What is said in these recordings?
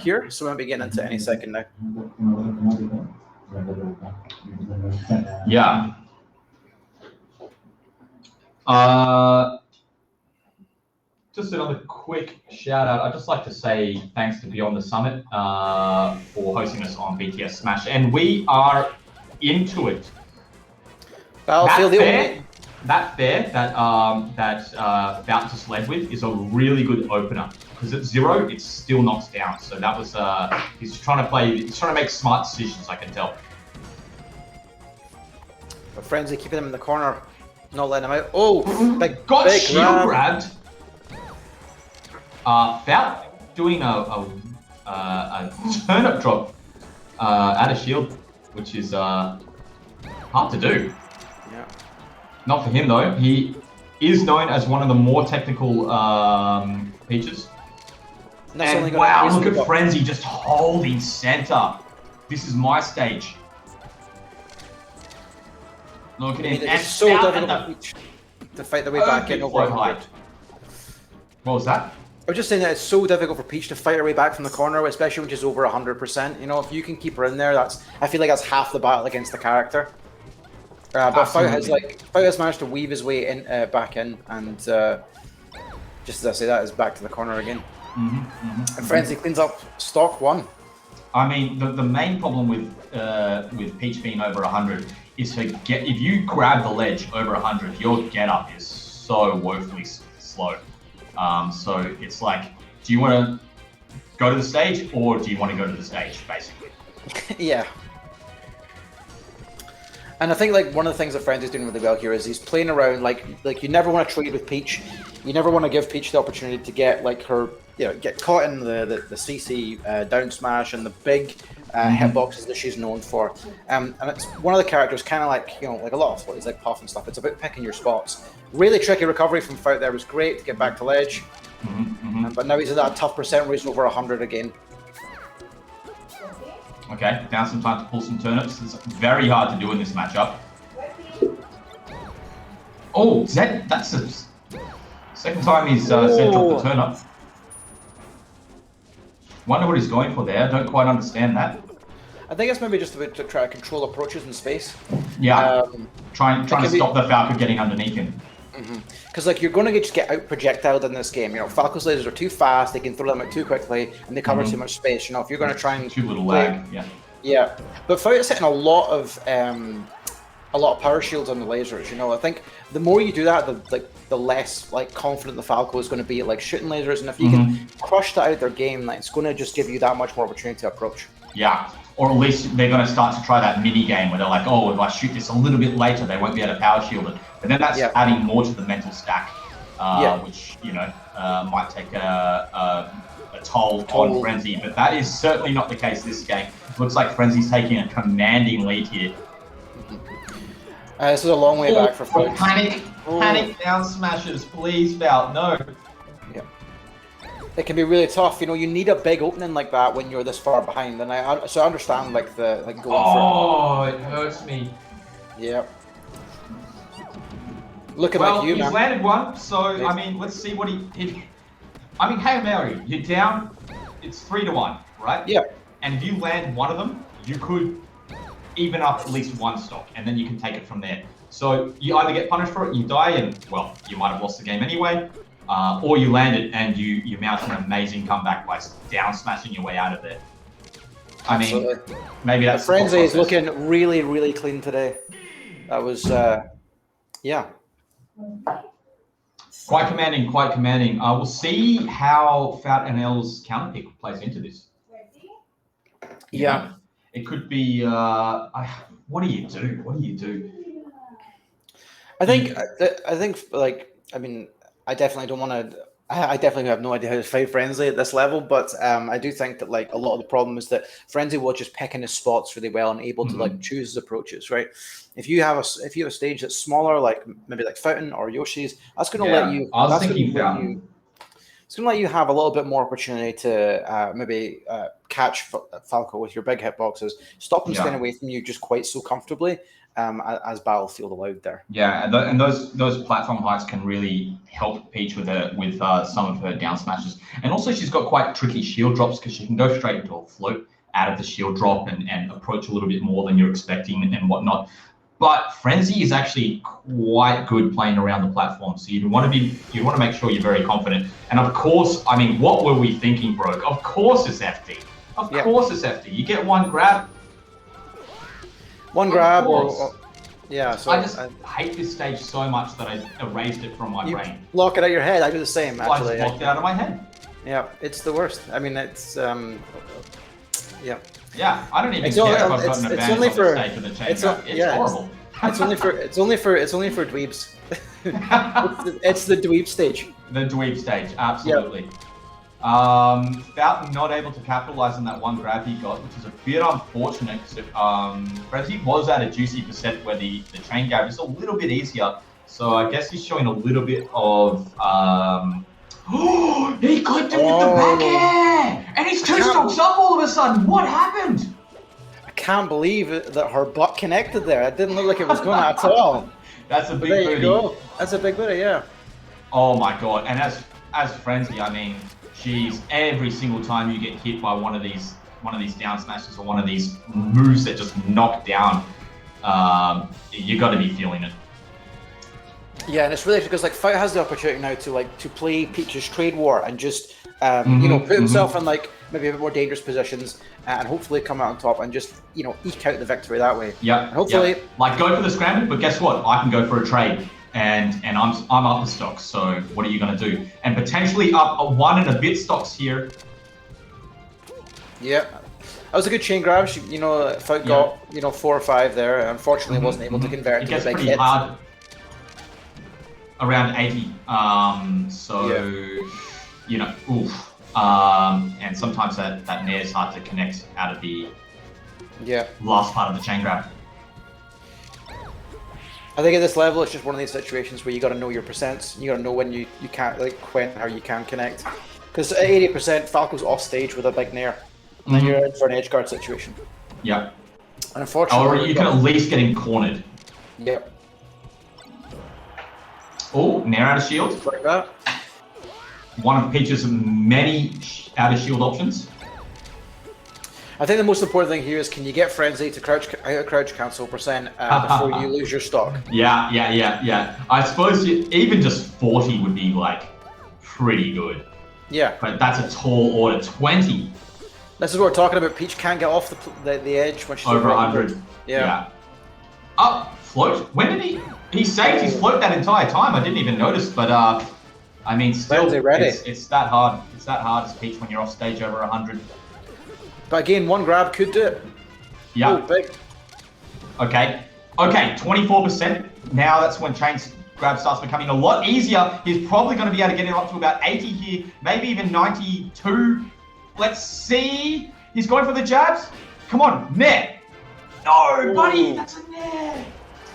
here, so we won't be getting into any second now. Yeah. Just another quick shout out. I'd just like to say thanks to Beyond the Summit for hosting us on BTS Smash, and we are into it. That fair that Fout just led with is a really good opener because at 0 it's still knocks down. So that was he's trying to make smart decisions. I can tell. But Frenzy keeping him in the corner, not letting him out. Oh, big shield grabbed. Fout doing a turnip drop out of shield, which is hard to do. Yeah. Not for him though. He is known as one of the more technical Peaches. And wow, look at Frenzy just holding center. This is my stage. Look at him. It's so difficult to fight their way back in over 100. What was that? I was just saying that it's so difficult for Peach to fight her way back from the corner, especially when she's over 100%. You know, if you can keep her in there, I feel like that's half the battle against the character. But Fout has managed to weave his way in, back in, and just as I say that, is back to the corner again. And Frenzy cleans up stock 1. I mean, the main problem with Peach being over 100 is if you grab the ledge over 100, your get up is so woefully slow. So it's like, do you want to go to the stage or do you want to go to the stage, basically? Yeah. And I think like one of the things that Frenzy's doing really well here is he's playing around like you never want to trade with Peach. You never want to give Peach the opportunity to get like her, get caught in the CC down smash and the big hitboxes that she's known for. And it's one of the characters kind of like, like a lot of what is like Puff and stuff. It's about picking your spots. Really tricky recovery from Fout there was great to get back to ledge. But now he's at that tough percent where he's over 100 again. Okay, down some time to pull some turnips. It's very hard to do in this matchup. Oh, that's the second time he's said drop the turnip. Wonder what he's going for there. Don't quite understand that. I think it's maybe just about to try to control approaches in space. Yeah, trying to stop the Falco getting underneath him. Because like you're going to just get out projectiled in this game. Falco's lasers are too fast. They can throw them out too quickly, and they cover too much space. If you're going to try and too little lag, yeah. But Fout is hitting a lot of power shields on the lasers. I think the more you do that, the less like confident the Falco is going to be at like shooting lasers. And if you can crush that out of their game, like, it's going to just give you that much more opportunity to approach. Yeah. Or at least they're going to start to try that mini game where they're like, oh, if I shoot this a little bit later, they won't be able to power shield it. But then that's adding more to the mental stack, which might take a toll on Frenzy. But that is certainly not the case this game. It looks like Frenzy's taking a commanding lead here. This is a long way back for Fout. Panic down smashes, please, Fout. No. Yeah. It can be really tough. You need a big opening like that when you're this far behind, and I understand like going for it. Oh, it hurts me. Yeah. Looking like you, man. He's landed one, so I mean, let's see what he. I mean, Hail Mary, you're down. It's 3-1, right? Yeah. And if you land one of them, you could even up at least one stock, and then you can take it from there. So you either get punished for it, you die, and well, you might have lost the game anyway. Or you land it and you mount an amazing comeback by down smashing your way out of there. I mean, maybe that's the Frenzy is looking really, really clean today. That was, yeah. Quite commanding, quite commanding. We'll see how Fout and L's counter pick plays into this. Yeah. It could be, what do you do? What do you do? I think, like, I mean, I definitely don't want to. I definitely have no idea how to fight Frenzy at this level, but I do think that like a lot of the problem is that Frenzy will just picking his spots really well and able to like choose his approaches. Right? If you have a stage that's smaller, like maybe like Fountain or Yoshi's, that's going to let you. I was thinking Fountain. It's going to let you have a little bit more opportunity to maybe catch Falco with your big hitboxes. Stop him staying away from you just quite so comfortably as Battlefield allowed there. Yeah, and those platform heights can really help Peach with some of her down smashes. And also she's got quite tricky shield drops because she can go straight into a float out of the shield drop and approach a little bit more than you're expecting and whatnot. But Frenzy is actually quite good playing around the platform, so you want to make sure you're very confident. And of course, I mean, what were we thinking, bro? Of course it's FD. Of course it's FD. You get one grab. One grab or yeah. So I just hate this stage so much that I erased it from my brain. Block it out of your head. I do the same. Actually, I just blocked it out of my head. Yeah, it's the worst. I mean, it's yeah. Yeah, I don't even care if I've got an advantage on the stage of the chain. It's horrible. It's only for dweebs. it's the dweeb stage. The dweeb stage, absolutely. Yep. Fout not able to capitalize on that one grab he got, which is a bit unfortunate because Frenzy was at a juicy percent where the chain grab is a little bit easier. So I guess he's showing a little bit of he clipped him with the back air! And he's 2 stocks up all of a sudden! What happened? I can't believe that her butt connected there. It didn't look like it was going at all. That's a big booty. There you go. That's a big booty, yeah. Oh my god. And as Frenzy, I mean, she's every single time you get hit by one of these down smashes or one of these moves that just knock down, you got to be feeling it. Yeah, and it's really because like Fout has the opportunity now to play Peach's trade war and just put himself in like maybe a bit more dangerous positions and hopefully come out on top and just eke out the victory that way. Yeah. Hopefully, like go for the scramble, but guess what? I can go for a trade, and I'm up the stocks. So what are you going to do? And potentially up a 1 and a bit stocks here. Yeah. That was a good chain grab. Fout got 4 or 5 there. Unfortunately, wasn't able to convert into the big hit. Hard. Around 80, oof. And sometimes that nair is hard to connect out of the last part of the chain grab. I think at this level, it's just one of these situations where you got to know your percents. You got to know when you can't, how you can connect. Because at 80%, Falco's off stage with a big nair, and then you're in for an edge guard situation. Yeah. And unfortunately, or you can at least get him cornered. Yep. Oh, nair out of shield. Like that. One of Peach's many out of shield options. I think the most important thing here is can you get Frenzy to crouch cancel percent before you lose your stock? Yeah. I suppose even just 40 would be like pretty good. Yeah. But that's a tall order. 20. This is what we're talking about. Peach can't get off the edge when she's over 100. Yeah. Up float. When did he saved his float that entire time? I didn't even notice, but I mean, still, it's that hard. It's that hard as Peach when you're off stage over 100. But again, one grab could do it. Yeah. Oh, big. Okay, 24%. Now that's when chain grab starts becoming a lot easier. He's probably going to be able to get it up to about 80 here, maybe even 92. Let's see. He's going for the jabs. Come on, nair. No, buddy, that's a nair.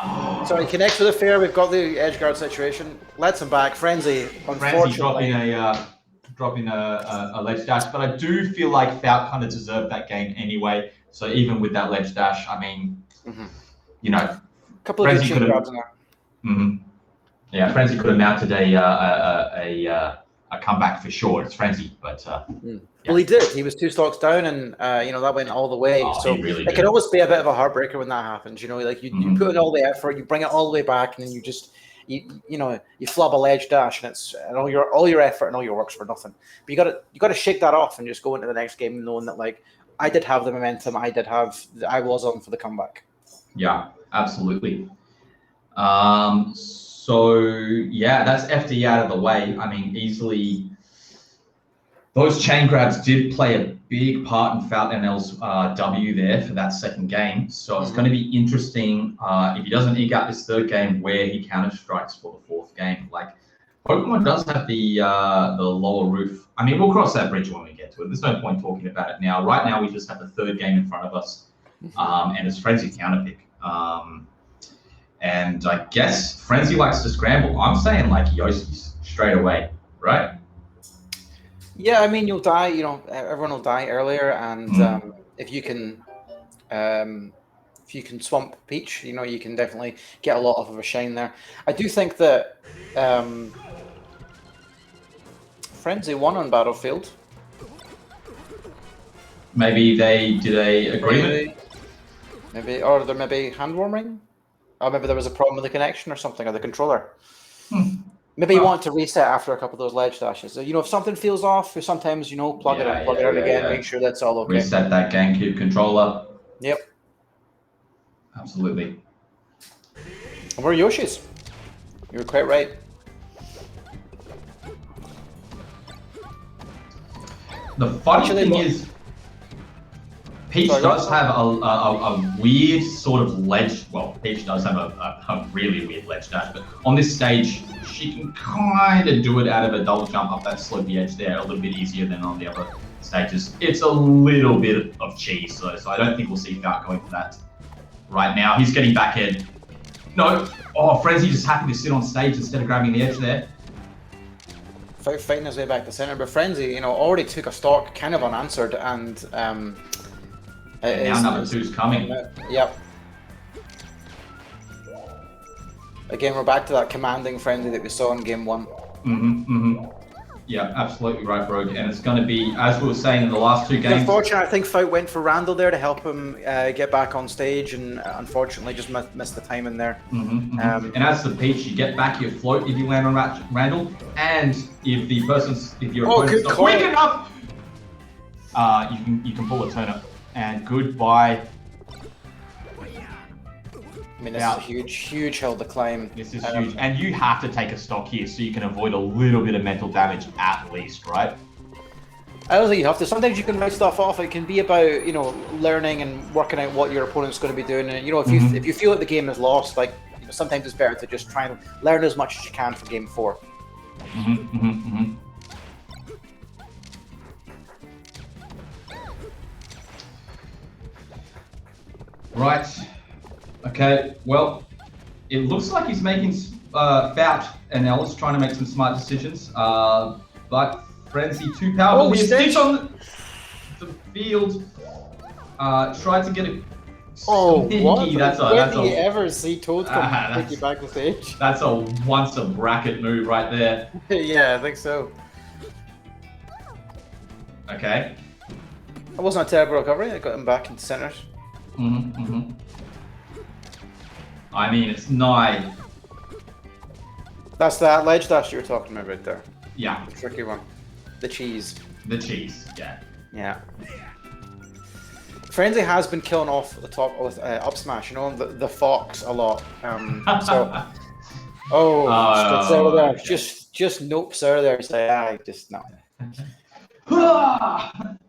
Oh. So he connects with the fair. We've got the edge guard situation. Lets him back. Frenzy, unfortunately. Dropping a ledge dash, but I do feel like Fout kind of deserved that game anyway. So even with that ledge dash, I mean, a couple of good chain grabs in there. Yeah, Frenzy could have mounted a comeback for sure. It's Frenzy, but well, he did. He was 2 stocks down, and that went all the way. Oh, so really it can always be a bit of a heartbreaker when that happens. You put in all the effort, you bring it all the way back, and then you just. You flub a ledge dash and all your effort and all your work's for nothing. But you got to shake that off and just go into the next game knowing that I did have the momentum, I was on for the comeback. Yeah, absolutely. So yeah, that's FD out of the way. I mean, easily those chain grabs did play a big part in Fout NL's W there for that second game. So it's going to be interesting if he doesn't eke out this third game where he counter strikes for the fourth game. Like Pokemon does have the lower roof. I mean, we'll cross that bridge when we get to it. There's no point talking about it now. Right now, we just have the third game in front of us, and it's Frenzy counter pick. And I guess Frenzy likes to scramble. I'm saying like Yoshi's straight away, right? Yeah, I mean, you'll die. You know, everyone will die earlier, and if you can, swamp Peach, you know, you can definitely get a lot of a shine there. I do think that Frenzy won on Battlefield. Maybe they did a agreement. Maybe, or there may be hand warming. Or maybe there was a problem with the connection or something, or the controller. Maybe you want to reset after a couple of those ledge dashes. So, you know, if something feels off, you sometimes, you know, plug it in, plug it out again, make sure that's all okay. Reset that GameCube controller. Yep. Absolutely. And we're Yoshi's. You were quite right. The funny thing is, Peach does have a weird sort of ledge. Well, Peach does have a really weird ledge dash, but on this stage, she can kind of do it out of a double jump up that slopey edge there a little bit easier than on the other stages. It's a little bit of cheese, though, so I don't think we'll see Fout going for that right now. He's getting back in. No. Oh, Frenzy just happy to sit on stage instead of grabbing the edge there. Fout fighting his way back to center, but Frenzy, you know, already took a stock kind of unanswered, and now number 2's coming. Yep. Again, we're back to that commanding Frenzy that we saw in game 1. Yeah, absolutely right, Rogue. And it's going to be, as we were saying in the last 2 games. Unfortunately, I think Fout went for Randall there to help him get back on stage, and unfortunately just missed the timing there. And as the Peach, you get back your float if you land on Randall, and if your opponent's not quick enough, you can pull a turnip. And goodbye. I mean, this is a huge hill to climb. This is huge, and you have to take a stock here so you can avoid a little bit of mental damage at least, right? I don't think you have to. Sometimes you can write stuff off. It can be about, you know, learning and working out what your opponent's going to be doing. And you know, if you feel that the game is lost, like, you know, sometimes it's better to just try and learn as much as you can for game 4. Right. Okay. Well, it looks like he's making Fout and Ellis trying to make some smart decisions. But Frenzy too powerful. He sits on the field. Tried to get a. What? That's When do you ever see Toad come take you back to stage? That's a once a bracket move right there. Yeah, I think so. Okay. That wasn't a terrible recovery. I got him back into center. I mean, it's nigh. That's that ledge dash you were talking about right there. Yeah. The tricky one. The cheese. The cheese, yeah. Yeah. Frenzy has been killing off the top with up smash, you know, the fox a lot. Just nopes out of there. Say, I just no.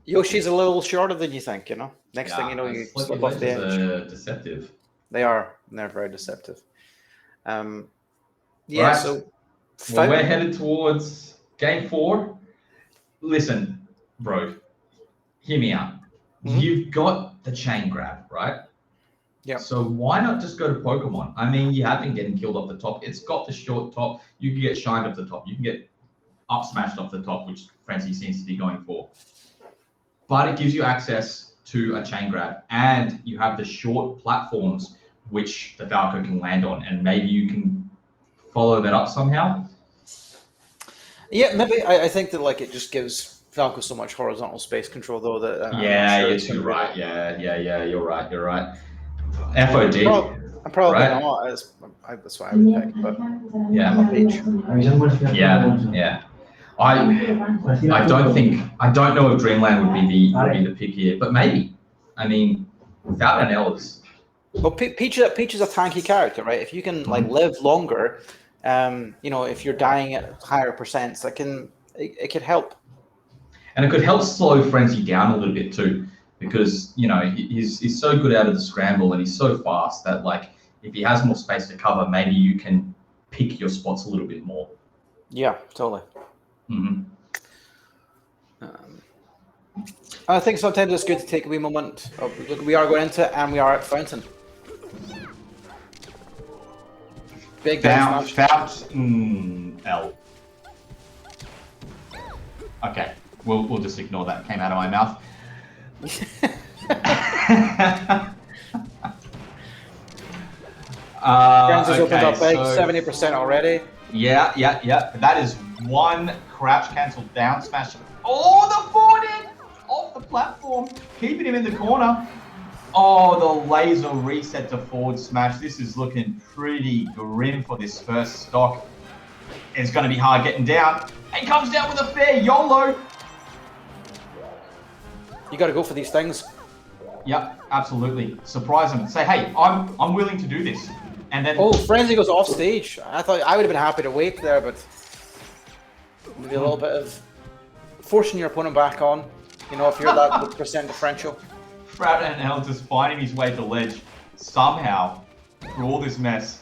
Yoshi's a little shorter than you think, you know. Next thing you know, you slip off the edge. Deceptive. They are. They're very deceptive. Yeah. Right. So well, we're headed towards game 4. Listen, bro, hear me out. You've got the chain grab, right? Yeah. So why not just go to Pokemon? I mean, you have been getting killed off the top. It's got the short top. You can get shined off the top. You can get up smashed off the top, which Frenzy seems to be going for. But it gives you access to a chain grab, and you have the short platforms which the Falco can land on, and maybe you can follow that up somehow. Yeah, maybe. I think that like it just gives Falco so much horizontal space control, though. That you're right. Yeah. You're right. FOD. I'm probably not. That's why I would pick. But yeah, Peach. Yeah. I don't know if Dreamland would be the pick here, but maybe. I mean, without an Ellis. Well, Peach is a tanky character, right? If you can like live longer, you know, if you're dying at higher percents, it could help. And it could help slow Frenzy down a little bit too, because you know he's so good out of the scramble and he's so fast that like if he has more space to cover, maybe you can pick your spots a little bit more. Yeah, totally. I think sometimes it's good to take a wee moment. Look, we are going into it, and we are at Fountain. Big down Fout, L. Okay, We'll just ignore that. It came out of my mouth. Friends has opened up big, 70% already. Yeah. That is one crouch cancel down smash. Oh, the forward off the platform, keeping him in the corner. Oh, the laser reset to forward smash. This is looking pretty grim for this first stock. It's going to be hard getting down. He comes down with a fair YOLO. You got to go for these things. Yep, absolutely. Surprise him and say, hey, I'm willing to do this. And then Frenzy goes off stage. I thought I would have been happy to wait there, but maybe a little bit of forcing your opponent back on. You know, if you're that percent differential. Fout and L just finding his way to ledge somehow through all this mess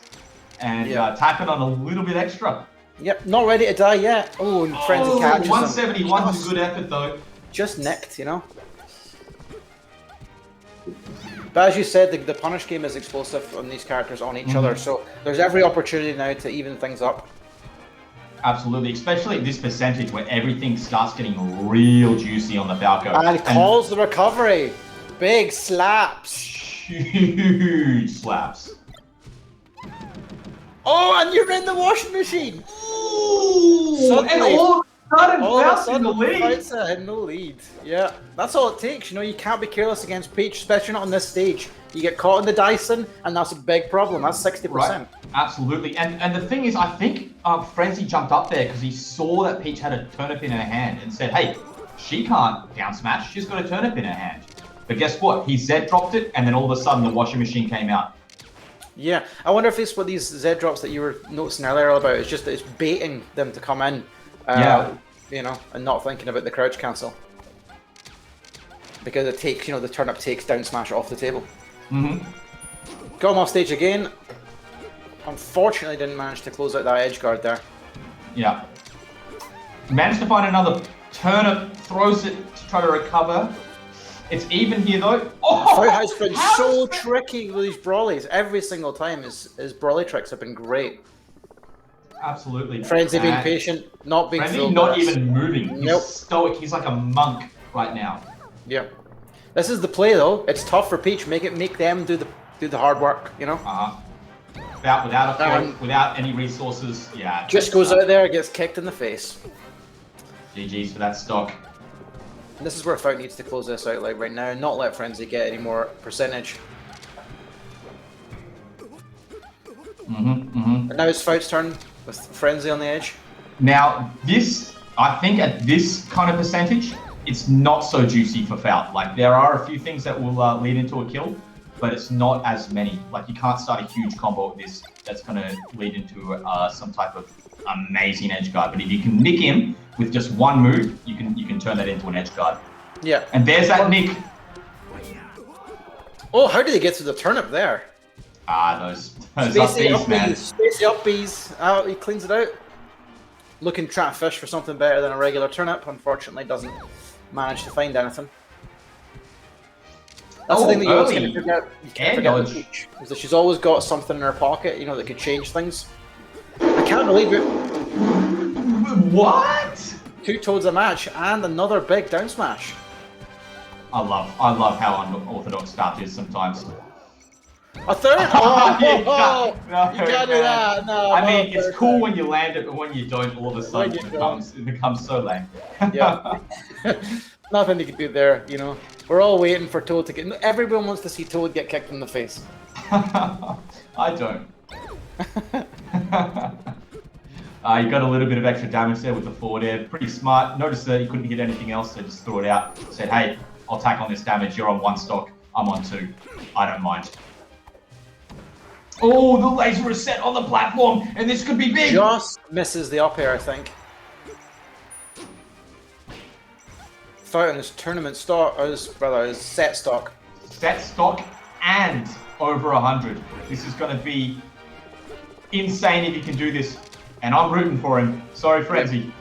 and tapping on a little bit extra. Yep, not ready to die yet. Oh, and Frenzy catches 171 is a good effort though. Just nicked, you know. But as you said, the punish game is explosive on these characters on each other, so there's every opportunity now to even things up. Absolutely, especially at this percentage where everything starts getting real juicy on the Falco. And calls the recovery. Big slaps. Huge slaps. Oh, and you're in the washing machine. Ooh, suddenly, and all of a sudden, Fout's in the lead. Yeah, that's all it takes. You know, you can't be careless against Peach, especially not on this stage. You get caught in the Dyson, and that's a big problem. That's 60%. Right. Absolutely. And the thing is, I think Frenzy jumped up there because he saw that Peach had a turnip in her hand and said, hey, she can't down smash. She's got a turnip in her hand. But guess what? He Z dropped it, and then all of a sudden the washing machine came out. Yeah, I wonder if it's what these Z drops that you were noticing earlier about. It's just that it's baiting them to come in. You know, and not thinking about the crouch cancel. Because it takes, you know, the turnip takes down smash off the table. Got him off stage again. Unfortunately, didn't manage to close out that edge guard there. Yeah. Managed to find another turnip, throws it to try to recover. It's even here though. Oh, Fout has been so tricky with these brawlies. Every single time his brawly tricks have been great. Absolutely. Frenzy being patient, not being Frenzy not even moving. Nope. He's stoic. He's like a monk right now. Yep. This is the play though. It's tough for Peach. Make them do the hard work. You know. Without a fight, without any resources. Yeah. Just goes out there, gets kicked in the face. GG's for that stock. And this is where Fout needs to close this out like right now, not let Frenzy get any more percentage. And now it's Fout's turn with Frenzy on the edge. Now this, I think at this kind of percentage, it's not so juicy for Fout. Like there are a few things that will lead into a kill, but it's not as many. Like you can't start a huge combo with this that's going to lead into some type of amazing edge guard. But if you can nick him with just one move, you can turn that into an edge guard. Yeah. And there's that nick. Oh, how did he get to the turnip there? Those up Bs, man. Spacey up Bs. Oh, he cleans it out. Looking trying to fish for something better than a regular turnip. Unfortunately, doesn't manage to find anything. That's the thing that you always can't forget. You can't forget with Peach, is that she's always got something in her pocket, you know, that could change things. I can't believe it. What? 2 Toads a match and another big down smash. I love how unorthodox Fout is sometimes. A third? Oh, you can't do that. No, I mean, it's cool when you land it, but when you don't, all of a sudden it becomes so lame. Yeah. Nothing you can do there, you know. We're all waiting for Toad to get... Everyone wants to see Toad get kicked in the face. I don't. You got a little bit of extra damage there with the forward air. Pretty smart. Noticed that he couldn't hit anything else, so just threw it out. Said, hey, I'll tack on this damage. You're on 1 stock. I'm on 2. I don't mind. Oh, the laser is set on the platform, and this could be big. Just misses the up air, I think. Fout on his tournament stock, or his set stock. Set stock and over 100. This is going to be insane if he can do this. And I'm rooting for him. Sorry, Frenzy.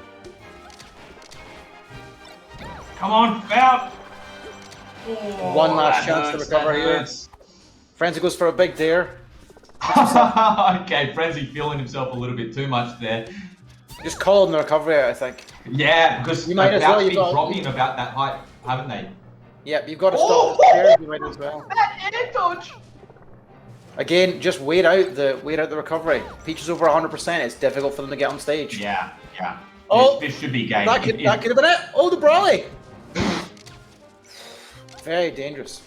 Come on, Fout. Oh, one last chance to recover here. Frenzy goes for a big dare. Okay, Frenzy feeling himself a little bit too much there. Just called the recovery out, I think. Yeah, because You might as well. Fout's been dropping about that height, haven't they? Yeah, you've got to stop the stairs. You might as well. That air dodge. Again, just wait out the recovery. Peach is over 100%. It's difficult for them to get on stage. Yeah. Oh, this should be game. That could have been it. Oh, the Brawley. Very dangerous.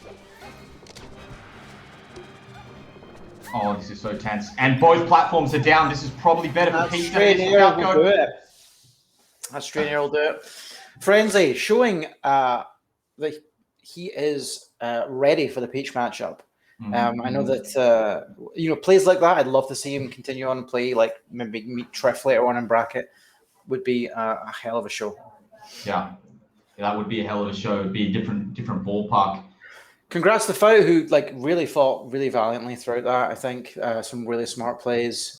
Oh, this is so tense. And both platforms are down. This is probably better for Peach than it is for That Falco. straight air will do it. Frenzy showing that he is ready for the Peach matchup. I know that plays like that. I'd love to see him continue on and play, like maybe meet Triff later on in bracket. Would be a hell of a show. Yeah, that would be a hell of a show. It'd be a different ballpark. Congrats to Fout, who really fought really valiantly throughout that. I think some really smart plays.